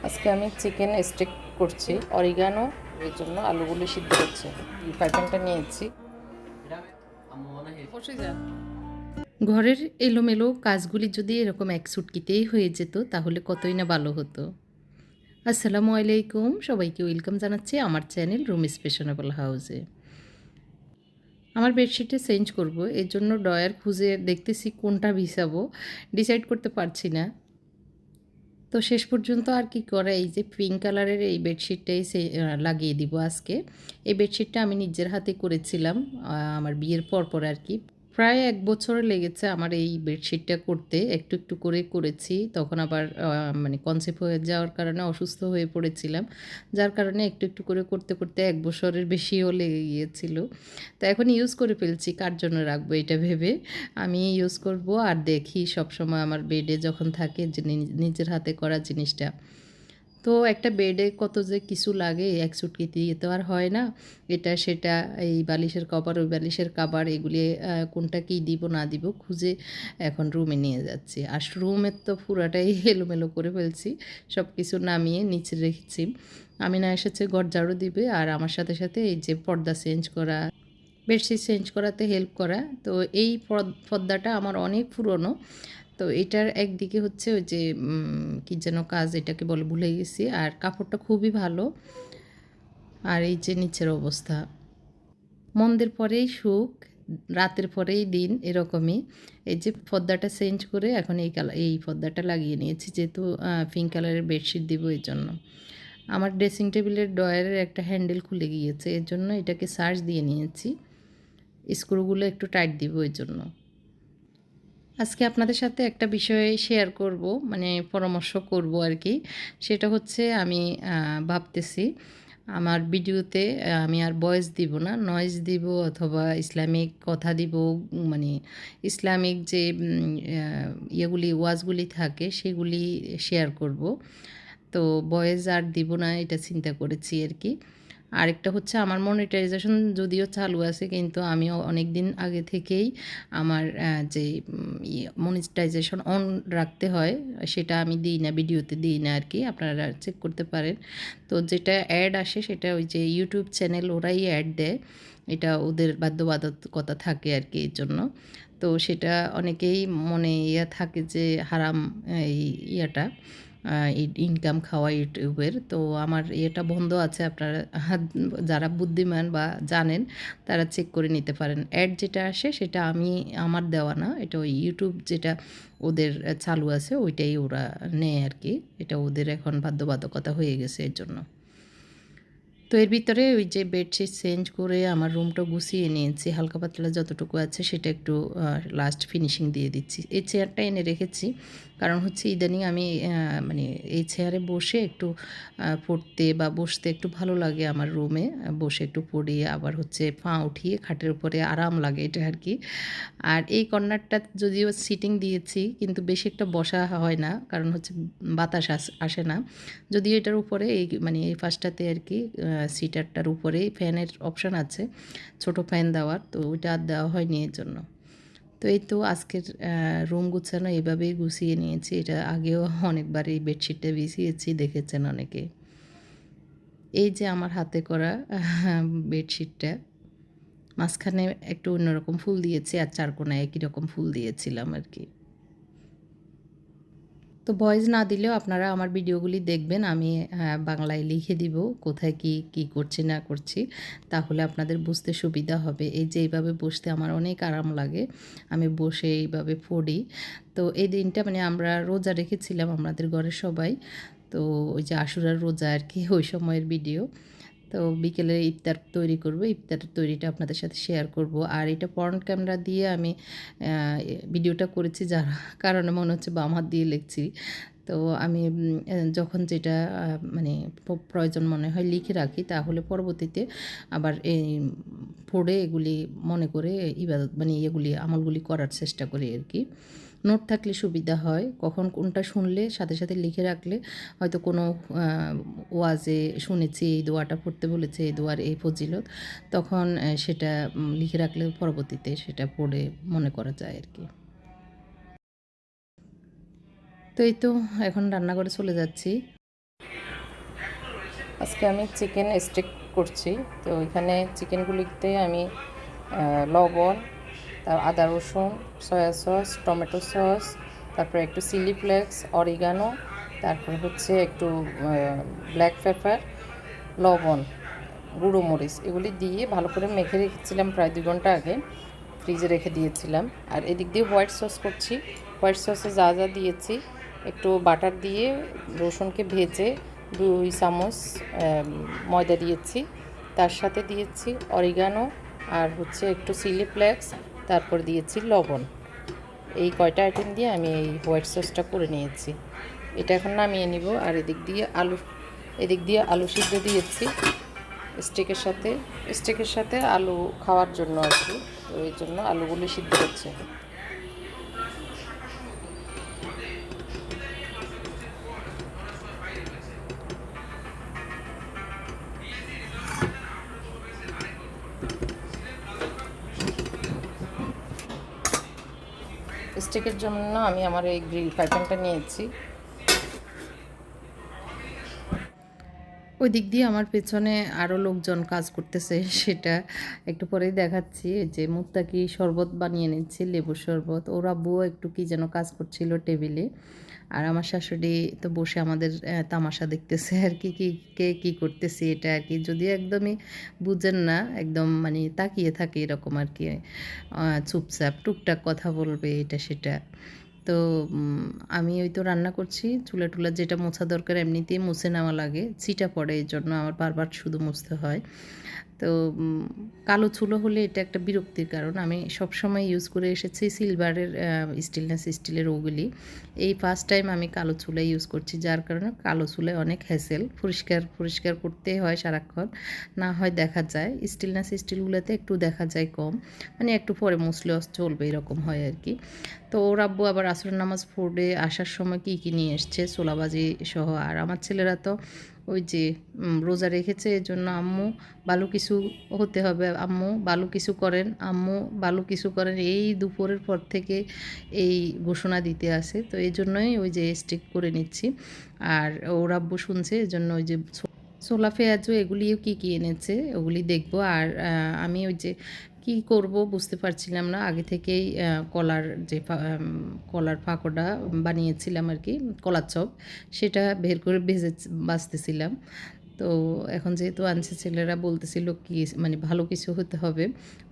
আজকে আমি chicken stake করছি অরিগানো এর জন্য আলুগুলো সিদ্ধ করছি। ফ্রাই প্যানটা নিয়েছি। ঘরের এলোমেলো কাজগুলি যদি এরকম এক চুটকিতেই হয়ে যেত তাহলে কতই না ভালো হতো। আসসালামু আলাইকুম, সবাইকে ওয়েলকাম জানাচ্ছি আমার চ্যানেল রুমিস ফ্যাশনেবল হাউসে। আমার বেডশিটে চেঞ্জ করব, এর জন্য ড্রয়ার খুঁজে দেখতেছি কোনটা বিছাবো, ডিসাইড করতে পারছি না। তো শেষ পর্যন্ত আর কি করা, এই যে পিঙ্ক কালারের এই বেডশিটটাই লাগিয়ে দিব আজকে। এই বেডশিটটা আমি নিজের হাতে করেছিলাম আমার বিয়ের পর আর কি। প্রায় ১ বছর লেগেছে আমার এই বেডশিটটা করতে। একটু একটু করে করেছি। তখন আবার মানে কনসেপ্ট হয়ে যাওয়ার কারণে অসুস্থ হয়ে পড়েছিলাম। যার কারণে একটু একটু করে করতে করতে ১ বছরের বেশিও লেগে গিয়েছিল। তো এখন ইউজ করে ফেলছি, কার জন্য রাখবো এটা ভেবে। আমি ইউজ করব আর দেখি সবসময় আমার বেডে যখন থাকে যে নিজের হাতে করা জিনিসটা। তো একটা বেডে কত যে কিছু লাগে, এক চুটকি দিয়ে তো আর হয় না। এটা সেটা, এই বালিশের কভার, ওই বালিশের কভার, এগুলি কোনটা কী দিব না দিব খুঁজে এখন রুমে নিয়ে যাচ্ছি। আর রুমের তো পুরাটাই এলোমেলো করে ফেলছি, সব কিছু নামিয়ে নিচে রেখেছি। আমি না এসেছে ঘর ঝাড়ু দিবে আর আমার সাথে সাথে এই যে পর্দা চেঞ্জ করা, বেডশিট চেঞ্জ করাতে হেল্প করা। তো এই পর্দাটা আমার অনেক পুরনো। তো এটার একদিকে হচ্ছে ওই যে কী যেন কাজ, এটাকে বলে ভুলে গেছি। আর কাপড়টা খুবই ভালো। আর এই যে নিচের অবস্থা, মন্দের পরেই সুখ, রাতের পরেই দিন, এরকমই। এই যে পর্দাটা চেঞ্জ করে এখন এই পর্দাটা লাগিয়ে নিয়েছি, যেহেতু পিঙ্ক কালারের বেডশিট দিব এই জন্য। আমার ড্রেসিং টেবিলের ড্রয়ারের একটা হ্যান্ডেল খুলে গিয়েছে, এর জন্য এটাকে সার্চ দিয়ে নিয়েছি। স্ক্রুগুলো একটু টাইট দিব এর জন্য। আজকে আপনাদের সাথে একটা বিষয় শেয়ার করব, মানে পরামর্শ করব আর কি। সেটা হচ্ছে আমি ভাবতেছি আমার ভিডিওতে আমি আর ভয়েস দিব না, নয়েজ দিব অথবা ইসলামিক কথা দিব। মানে ইসলামিক যে ইয়েগুলি ওয়াজগুলি থাকে সেগুলি শেয়ার করব। তো ভয়েস আর দিব না, এটা চিন্তা করেছি আর কি। আরেকটা হচ্ছে আমার মনিটাইজেশন যদিও চালু আছে, কিন্তু আমি অনেক দিন আগে থেকেই আমার যে মনিটাইজেশন অন রাখতে হয় সেটা আমি দিই না, ভিডিওতে দিই না আর কি। আপনারা চেক করতে পারেন। তো যেটা অ্যাড আসে সেটা ওই যে ইউটিউব চ্যানেল ওরাই অ্যাড দেয়, এটা ওদের বাধ্যবাধকতা থাকে আর কি এর জন্য। তো সেটা অনেকেই মনে থাকে যে হারাম এই ইয়াটা, ইনকাম খাওয়া ইউটিউবের। তো আমার এটা বন্ধ আছে, আপনারা যারা বুদ্ধিমান বা জানেন তারা চেক করে নিতে পারেন। অ্যাড যেটা আসে সেটা আমার দেওয়া না, এটা ওই ইউটিউব যেটা ওদের চালু আছে ওইটাই ওরা নেয় আর কি। এটা ওদের এখন বাধ্যবাধকতা হয়ে গেছে এর জন্য। তো এর ভিতরে ওই যে বেডশিট চেঞ্জ করে আমার রুমটা গুছিয়ে নিয়েছি, হালকা পাতলা যতটুকু আছে সেটা একটু লাস্ট ফিনিশিং দিয়ে দিচ্ছি। এই চেয়ারটা এনে রেখেছি কারণ হচ্ছে ইদানিং আমি মানে এই চেয়ারে বসে একটু পড়তে বা বসতে একটু ভালো লাগে আমার রুমে। বসে একটু পড়ি, আবার হচ্ছে পা উঠিয়ে খাটের উপরে আরাম লাগে, এটা আর কি। আর এই কর্নারটা যদিও সিটিং দিয়েছি কিন্তু বেশি একটা বসা হয় না, কারণ হচ্ছে বাতাস আসে না। যদিও এটার উপরে এই মানে এই ফার্স্টটাতে আর কি সিটারটার উপরেই ফ্যানের অপশান আছে, ছোট ফ্যান দেওয়ার, তো ওইটা আর দেওয়া হয়নি এর জন্য। তো এই তো আজকের রুম গুছানো এভাবেই গুছিয়ে নিয়েছি। এটা আগেও অনেকবার এই বেডশিটটা বিছিয়েছি, দেখেছেন অনেকে। এই যে আমার হাতে করা বেডশিটটা, মাঝখানে একটু অন্যরকম ফুল দিয়েছি আর চার কোণায় একই রকম ফুল দিয়েছিলাম আর কি। তো ভয়েস না দিলেও আপনারা আমার ভিডিওগুলি দেখবেন, আমি বাংলায় লিখে দিব কোথায় কি করছি না করছি, তাহলে আপনাদের বুঝতে সুবিধা হবে। এই যে এইভাবে বসতে আমার অনেক আরাম লাগে, আমি বসে এইভাবে পড়ি। তো এই দিনটা মানে আমরা রোজা রেখেছিলাম আমাদের ঘরের সবাই। তো ওই যে আশুরার রোজা আর কি, ওই সময়ের ভিডিও। তো বিকেলে ইফতার তৈরি করব, ইফতার তৈরিটা আপনাদের সাথে শেয়ার করব। আর এটা ফ্রন্ট ক্যামেরা দিয়ে আমি ভিডিওটা করেছি, যার কারণে মনে হচ্ছে বাম হাত দিয়ে লিখছি। তো আমি যখন যেটা মানে প্রয়োজন মনে হয় লিখে রাখি, তাহলে পরবর্তীতে আবার এই পড়ে এগুলি মনে করে ইবাদত মানে এগুলি আমলগুলি করার চেষ্টা করি আর কি। নোট থাকলে সুবিধা হয়, কখন কোনটা শুনলে সাথে সাথে লিখে রাখলে হয়তো কোনো ওয়াজে শুনেছি এই দোয়াটা পড়তে বলেছে, এই দোয়ার এই ফজিলত, তখন সেটা লিখে রাখলে পরবর্তীতে সেটা পড়ে মনে করা যায় আর কি। তো এই তো এখন রান্নাঘরে চলে যাচ্ছি। আজকে আমি চিকেন স্টেক করছি। তো এখানে চিকেনগুলিতে আমি লবণ, আদা রসুন, সয়া সস, টমেটো সস, তারপরে একটু চিলি ফ্লেক্স, অরিগানো, তারপরে হচ্ছে একটু ব্ল্যাক পেপার, লবণ, গুঁড়ো মরিচ এগুলি দিয়ে ভালো করে মেখে রেখেছিলাম প্রায় 2 ঘন্টা আগে, ফ্রিজে রেখে দিয়েছিলাম। আর এদিক দিয়ে হোয়াইট সস করছি। হোয়াইট সসে যা যা দিয়েছি, একটু বাটার দিয়ে রসুনকে ভেজে 2 চামচ ময়দা দিয়েছি, তার সাথে দিয়েছি অরিগানো আর হচ্ছে একটু চিলি ফ্লেক্স, তারপর দিয়েছি লবণ। এই কয়টা আইটেম দিয়ে আমি এই হোয়াইট সসটা করে নিয়েছি। এটা এখন নামিয়ে নিব। আর এদিক দিয়ে আলু সিদ্ধ দিয়েছি স্টেকের সাথে আলু খাওয়ার জন্য আর কি। তো এই জন্য আলুগুলি সিদ্ধ হচ্ছে। স্টেকের জন্য আমি আমার এই গ্রিল ফ্রাই প্যানটা নিয়েছি। ওই দিক দিয়ে আমার পেছনে আরও লোকজন কাজ করতেছে, সেটা একটু পরেই দেখাচ্ছি। যে মুত্তাকি শরবত বানিয়ে নিচ্ছি, লেবুর শরবত। ওর আব্বুও একটু কী যেন কাজ করছিল টেবিলে। আর আমার শাশুড়ি তো বসে আমাদের তামাশা দেখতেছে আর কি, কে কী করতেছি এটা আর কি। যদিও একদমই বুঝেন না, একদম মানে তাকিয়ে থাকে এরকম আর কি, চুপচাপ টুকটাক কথা বলবে এটা সেটা। তো আমি ওই তো রান্না করছি, চুলা টুলা যেটা মোছা দরকার এমনিতেই মুছে নেওয়া লাগে, ছিটা পড়ে, এই জন্য আমার বারবার শুধু মুছতে হয়। তো কালো চুলো হলে এটা একটা বিরক্তির কারণ। আমি সবসময় ইউজ করে এসেছি সিলভারের স্টিলের ওগুলি। এই ফার্স্ট টাইম আমি কালো চুলা ইউজ করছি, যার কারণে কালো চুলায় অনেক হ্যাসেল, পরিষ্কার করতে হয় সারাক্ষণ, না হয় দেখা যায়। স্টিলগুলোতে একটু দেখা যায় কম, মানে একটু পরে মুছলে চলবে এরকম হয় আর কি। তো ওর আব্বু আবার আসরের নামাজ পড়ে আসার সময় কী নিয়ে এসছে, ছোলাবাজি সহ। আর আমার ছেলেরা তো ওই যে রোজা রেখেছে, এই জন্য আম্মু ভালো কিছু হতে হবে, আম্মু ভালো কিছু করেন, আম্মু ভালো কিছু করেন, এই দুপুরের পর থেকে এই ঘোষণা দিতে আসে। তো এই জন্যই ওই যে স্টিক করে নিচ্ছি। আর ওর আব্বু শুনছে, এই জন্য ওই যে ছোলা পেঁয়াজু এগুলিও কী এনেছে ওগুলি দেখব। আর আমি ওই যে কি করব বুঝতে পারছিলাম না, আগে থেকেই কলার পাকোড়া বানিয়েছিলাম আর কি, কলার চপ, সেটা বের করে বাছতেছিলাম। তো এখন যেহেতু আনছে, ছেলেরা বলতেছিল কি মানে ভালো কিছু হতে হবে।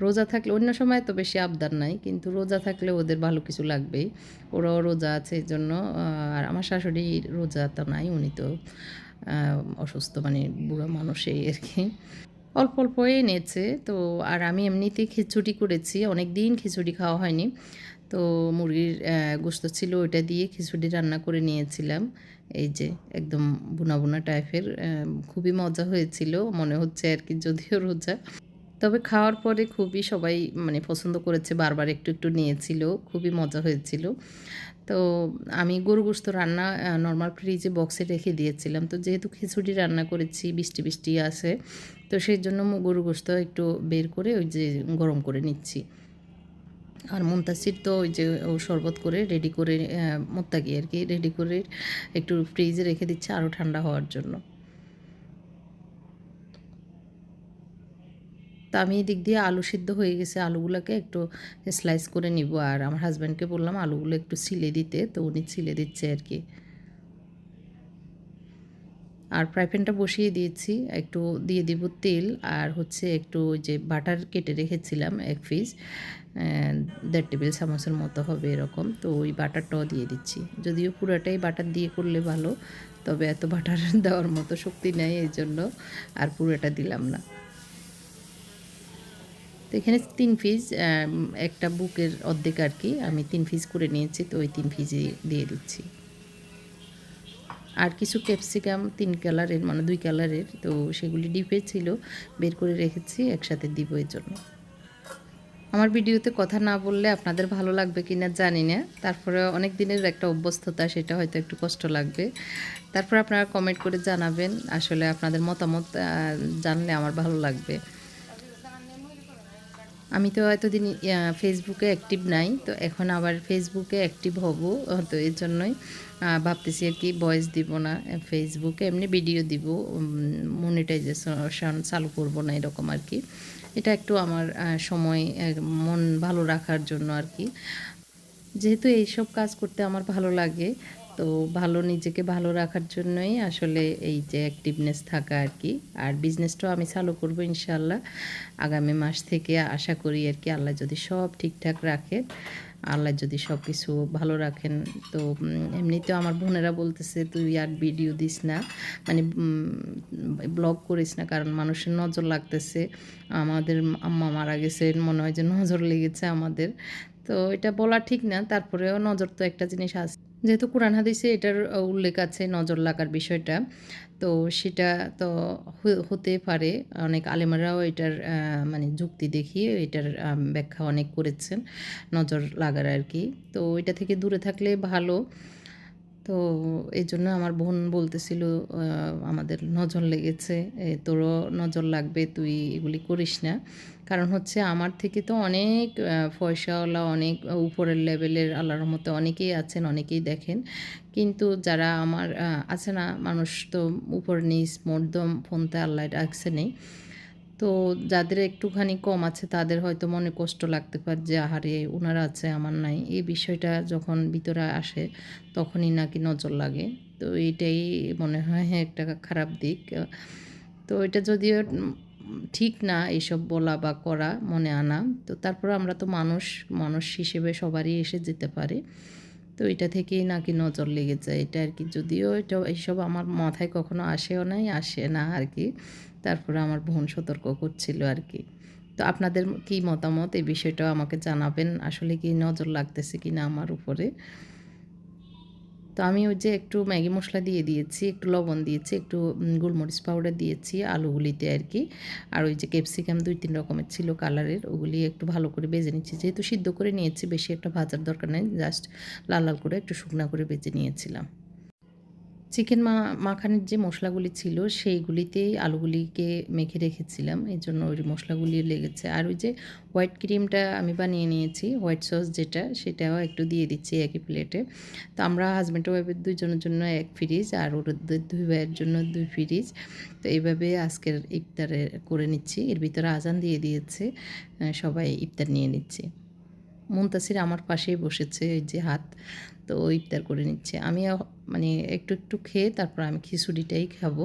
রোজা থাকলে অন্য সময় তো বেশি আবদার নাই, কিন্তু রোজা থাকলে ওদের ভালো কিছু লাগবেই। ওরাও রোজা আছে এই জন্য। আর আমার শাশুড়ি রোজা তো নাই, উনি তো অসুস্থ, মানে বুড়ো মানুষ এই আর কি। অল্প অল্পই এনেছে তো। আর আমি এমনিতেই খিচুড়ি করেছি, অনেক দিন খিচুড়ি খাওয়া হয়নি। তো মুরগির গোশত ছিল, ওইটা দিয়ে খিচুড়ি রান্না করে নিয়েছিলাম। এই যে একদম বুনা বুনা টাইপের, খুবই মজা হয়েছিল মনে হচ্ছে আর কি, যদিও রোজা। তবে খাওয়ার পরে খুবই সবাই মানে পছন্দ করেছে, বারবার একটু একটু নিয়েছিল, খুবই মজা হয়েছিল। তো আমি গরু গোশত রান্না নর্মাল ফ্রিজে বক্সে রেখে দিয়েছিলাম। তো যেহেতু খিচুড়ি রান্না করেছি, বৃষ্টি বৃষ্টি আছে, তো সেই জন্য গরু গোশত একটু বের করে ওই যে গরম করে নিচ্ছি। আর মুনতাসির তো ওই যে ও শরবত করে রেডি করে, মোত্তাকি আর কি রেডি করে একটু ফ্রিজে রেখে দিচ্ছে আরও ঠান্ডা হওয়ার জন্য। তো আমি এদিক দিয়ে আলু সিদ্ধ হয়ে গেছে, আলুগুলোকে একটু স্লাইস করে নিব। আর আমার হাজব্যান্ডকে বললাম আলুগুলো একটু ছিলে দিতে, তো উনি ছিলে দিচ্ছে আর কি। আর ফ্রাই প্যানটা বসিয়ে দিয়েছি, একটু দিয়ে দিব তেল, আর হচ্ছে একটু ওই যে বাটার কেটে রেখেছিলাম 1 পিস, 1.5 টেবিল চামচের মতো হবে এরকম। তো ওই বাটারটাও দিয়ে দিচ্ছি, যদিও পুরোটাই বাটার দিয়ে করলে ভালো, তবে এত বাটার দেওয়ার মতো শক্তি নেই, এই জন্য আর পুরোটা দিলাম না। তো এখানে 3 পিস, একটা বুকের অর্ধেক আর কি, আমি 3 পিস করে নিয়েছি, তো ওই 3 পিসই দিয়ে দিচ্ছি। আর কিছু ক্যাপসিকাম 3 কালারের, মানে 2 কালারের, তো সেগুলি ডিপে ছিল, বের করে রেখেছি, একসাথে দিব এর জন্য। আমার ভিডিওতে কথা না বললে আপনাদের ভালো লাগবে কি না জানি না, তারপরে অনেক দিনের একটা অভ্যস্ততা, সেটা হয়তো একটু কষ্ট লাগবে। তারপর আপনারা কমেন্ট করে জানাবেন, আসলে আপনাদের মতামত জানলে আমার ভালো লাগবে। আমি তো এতদিন ফেসবুকে অ্যাক্টিভ নাই, তো এখন আবার ফেসবুকে অ্যাক্টিভ হব। তো এর জন্যই ভাবতেছি আর কি ভয়েস দিব না ফেসবুকে, এমনি ভিডিও দিব, মনিটাইজেশন চালু করব না এরকম আর কি। এটা একটু আমার সময় মন ভালো রাখার জন্য আর কি। যেহেতু এইসব কাজ করতে আমার ভালো লাগে, তো নিজেকে ভালো রাখার জন্যই আসলে এই যে অ্যাক্টিভনেস থাকা আর কি। আর বিজনেসটাও আমি চালু করব ইনশাআল্লাহ আগামী মাস থেকে, আশা করি আর কি। আল্লাহ যদি সব ঠিকঠাক রাখে, আল্লাহ যদি সব কিছু ভালো রাখেন, তো এমনিতেও আমার বোনেরা বলতেছে তুই আর ভিডিও দিস না, মানে ব্লগ করিস না, কারণ মানুষের নজর লাগতেছে। আমাদের আম্মা মারা গেছে, মনে হয় যে নজর লেগেছে আমাদের। তো এটা বলা ঠিক না, তারপরেও নজর তো একটা জিনিস আছে। যেহেতু কোরআন হাদিসে এটার উল্লেখ আছে নজর লাগার বিষয়টা, তো সেটা তো হতে পারে। অনেক আলেমরাও এটার মানে যুক্তি দেখিয়ে এটার ব্যাখ্যা অনেক করেছেন নজর লাগার আর কি। তো এটা থেকে দূরে থাকলে ভালো। তো এই জন্য আমার বোন বলতেছিল আমাদের নজর লেগেছে, তোরও নজর লাগবে, তুই এগুলি করিস না। কারণ হচ্ছে আমার থেকে তো অনেক পয়সাওয়ালা, অনেক উপরের লেভেলের আল্লাহর রহমতে অনেকেই আছেন, অনেকেই দেখেন। কিন্তু যারা আমার আছে না, মানুষ তো উপর নিচ মধ্যম ফোনতে আল্লাহ রাখছে নেই। তো যাদের একটুখানি কম আছে তাদের হয়তো মনে কষ্ট লাগতে পারে যে আহারে ওনারা আছে আমার নাই। এই বিষয়টা যখন ভিতরে আসে তখনই নাকি নজর লাগে। তো এইটাই মনে হয় হ্যাঁ একটা খারাপ দিক। তো এটা যদিও ঠিক না এইসব বলা বা করা, মনে আনা। তো তারপরে আমরা তো মানুষ, মানুষ হিসেবে সবারই এসে যেতে পারে। তো এটা থেকেই নাকি নজর লেগে যায় এটা আর কি। যদিও এটা এইসব আমার মাথায় কখনো আসেও নাই, আসে না আর কি। তারপরে আমার বোন সতর্ক করছিল আর কি। তো আপনাদের কি মতামত এই বিষয়টাও আমাকে জানাবেন, আসলে কি নজর লাগতেছে কি না আমার উপরে। তো আমি ওই যে একটু ম্যাগি মশলা দিয়ে দিয়েছি, একটু লবণ দিয়েছি, একটু গোলমরিচ পাউডার দিয়েছি আলুগুলিতে আর কি। আর ওই যে ক্যাপসিকাম 2-3 রকমের ছিল কালারের, ওগুলি একটু ভালো করে ভেজে নিচ্ছি। যেহেতু সিদ্ধ করে নিয়েছি, বেশি একটা ভাজার দরকার নেই, জাস্ট লাল লাল করে একটু শুকনা করে ভেজে নিয়েছিলাম। চিকেন মাখানের যে মশলাগুলি ছিল সেইগুলিতেই আলুগুলিকে মেখে রেখেছিলাম, এই জন্য ওই মশলাগুলি লেগেছে। আর ওই যে হোয়াইট ক্রিমটা আমি বানিয়ে নিয়েছি, হোয়াইট সস যেটা, সেটাও একটু দিয়ে দিচ্ছি একই প্লেটে। তো আমরা হাজব্যান্ড ওয়াইফের দুইজনের জন্য 1 ফ্রিজ, আর ওদের 2 ভাইয়ের জন্য 2 ফ্রিজ। তো এইভাবে আজকের ইফতারে করে নিচ্ছি। এর ভিতরে আজান দিয়ে দিয়েছে, সবাই ইফতার নিয়ে নিচ্ছে। মুনতাসির আমার পাশেই বসেছে, ওই যে হাত, তো ও ইফতার করে নিচ্ছে। আমিও মানে একটু একটু খেয়ে তারপর আমি খিচুড়িটাই খাবো।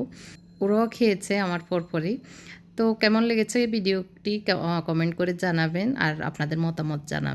ওরাও খেয়েছে আমার পরপরই। তো কেমন লেগেছে ভিডিওটি কমেন্ট করে জানাবেন, আর আপনাদের মতামত জানাবেন।